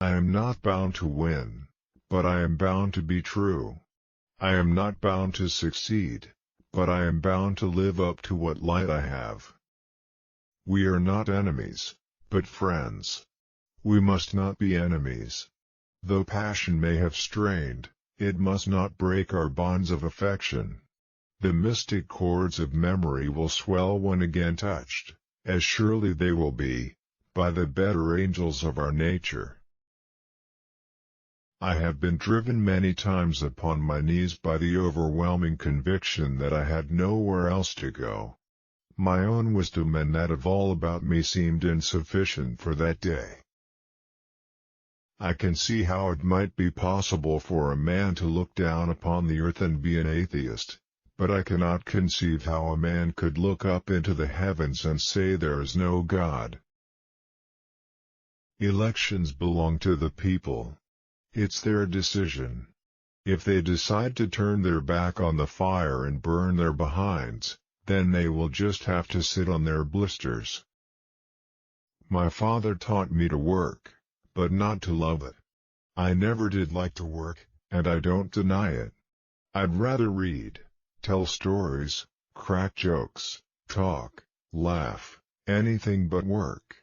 I am not bound to win, but I am bound to be true. I am not bound to succeed, but I am bound to live up to what light I have. We are not enemies, but friends. We must not be enemies. Though passion may have strained, it must not break our bonds of affection. The mystic chords of memory will swell when again touched, as surely they will be, by the better angels of our nature. I have been driven many times upon my knees by the overwhelming conviction that I had nowhere else to go. My own wisdom and that of all about me seemed insufficient for that day. I can see how it might be possible for a man to look down upon the earth and be an atheist, but I cannot conceive how a man could look up into the heavens and say there is no God. Elections belong to the people. It's their decision. If they decide to turn their back on the fire and burn their behinds, then they will just have to sit on their blisters. My father taught me to work, but not to love it. I never did like to work, and I don't deny it. I'd rather read, tell stories, crack jokes, talk, laugh, anything but work.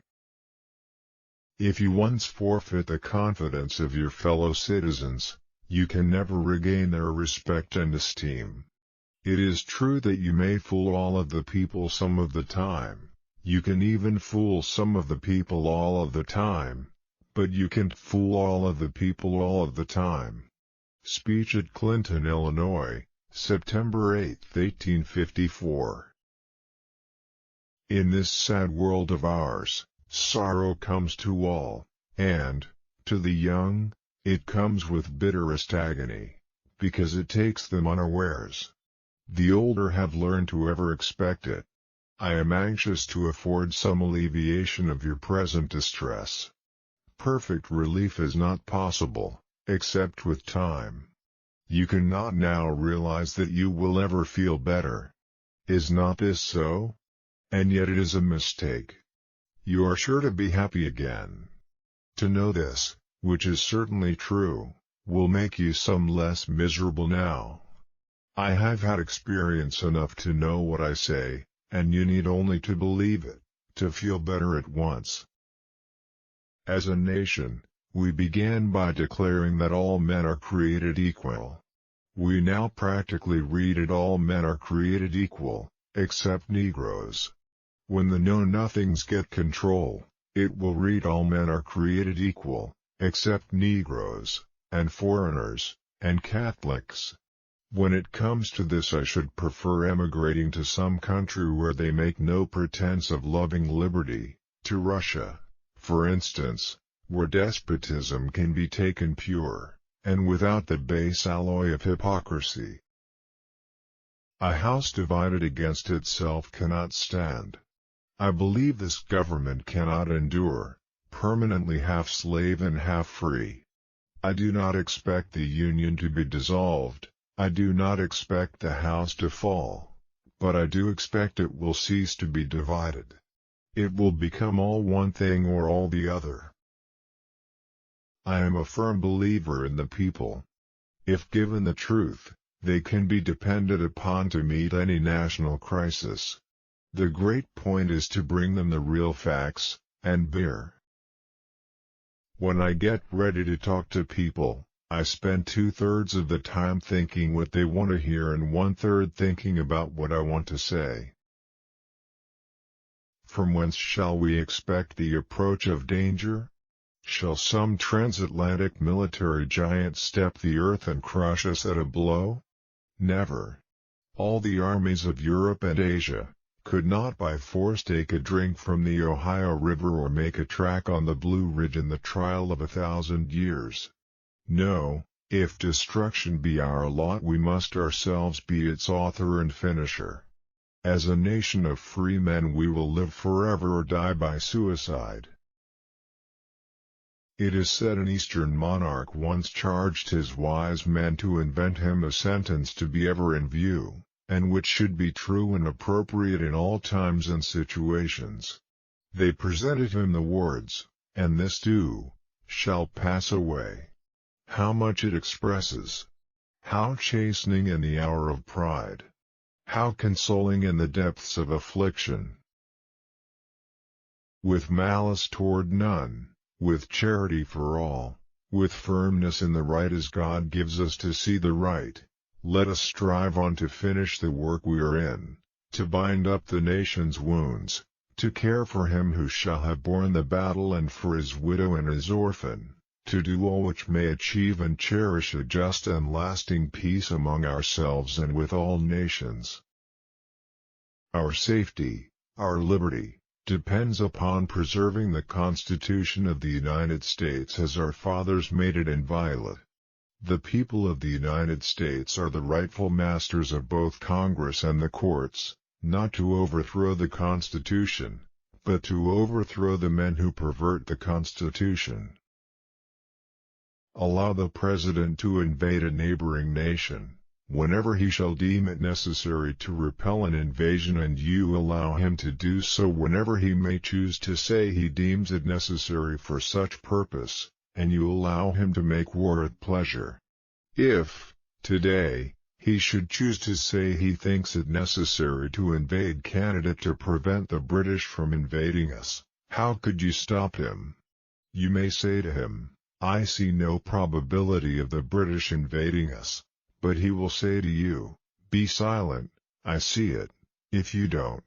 If you once forfeit the confidence of your fellow citizens, you can never regain their respect and esteem. It is true that you may fool all of the people some of the time, you can even fool some of the people all of the time, but you can't fool all of the people all of the time. Speech at Clinton, Illinois, September 8, 1854. In this sad world of ours, sorrow comes to all, and, to the young, it comes with bitterest agony, because it takes them unawares. The older have learned to ever expect it. I am anxious to afford some alleviation of your present distress. Perfect relief is not possible, except with time. You cannot now realize that you will ever feel better. Is not this so? And yet it is a mistake. You are sure to be happy again. To know this, which is certainly true, will make you some less miserable now. I have had experience enough to know what I say, and you need only to believe it, to feel better at once. As a nation, we began by declaring that all men are created equal. We now practically read it all men are created equal, except Negroes. When the know-nothings get control, it will read all men are created equal, except Negroes, and foreigners, and Catholics. When it comes to this, I should prefer emigrating to some country where they make no pretense of loving liberty, to Russia, for instance, where despotism can be taken pure, and without the base alloy of hypocrisy. A house divided against itself cannot stand. I believe this government cannot endure, permanently half slave and half free. I do not expect the Union to be dissolved, I do not expect the house to fall, but I do expect it will cease to be divided. It will become all one thing or all the other. I am a firm believer in the people. If given the truth, they can be depended upon to meet any national crisis. The great point is to bring them the real facts, and beer. When I get ready to talk to people, I spend 2/3 of the time thinking what they want to hear and 1/3 thinking about what I want to say. From whence shall we expect the approach of danger? Shall some transatlantic military giant step the earth and crush us at a blow? Never. All the armies of Europe and Asia could not by force take a drink from the Ohio River or make a track on the Blue Ridge in the trial of 1,000 years. No, if destruction be our lot, we must ourselves be its author and finisher. As a nation of free men we will live forever or die by suicide. It is said an Eastern monarch once charged his wise men to invent him a sentence to be ever in view, and which should be true and appropriate in all times and situations. They presented him the words, "And this do, shall pass away. How much it expresses! How chastening in the hour of pride! How consoling in the depths of affliction! With malice toward none, with charity for all, with firmness in the right as God gives us to see the right, let us strive on to finish the work we are in, to bind up the nation's wounds, to care for him who shall have borne the battle and for his widow and his orphan, to do all which may achieve and cherish a just and lasting peace among ourselves and with all nations. Our safety, our liberty, depends upon preserving the Constitution of the United States as our fathers made it inviolate. The people of the United States are the rightful masters of both Congress and the courts, not to overthrow the Constitution, but to overthrow the men who pervert the Constitution. Allow the President to invade a neighboring nation, whenever he shall deem it necessary to repel an invasion, and you allow him to do so whenever he may choose to say he deems it necessary for such purpose, and you allow him to make war at pleasure. If, today, he should choose to say he thinks it necessary to invade Canada to prevent the British from invading us, how could you stop him? You may say to him, "I see no probability of the British invading us," but he will say to you, "Be silent, I see it. If you don't,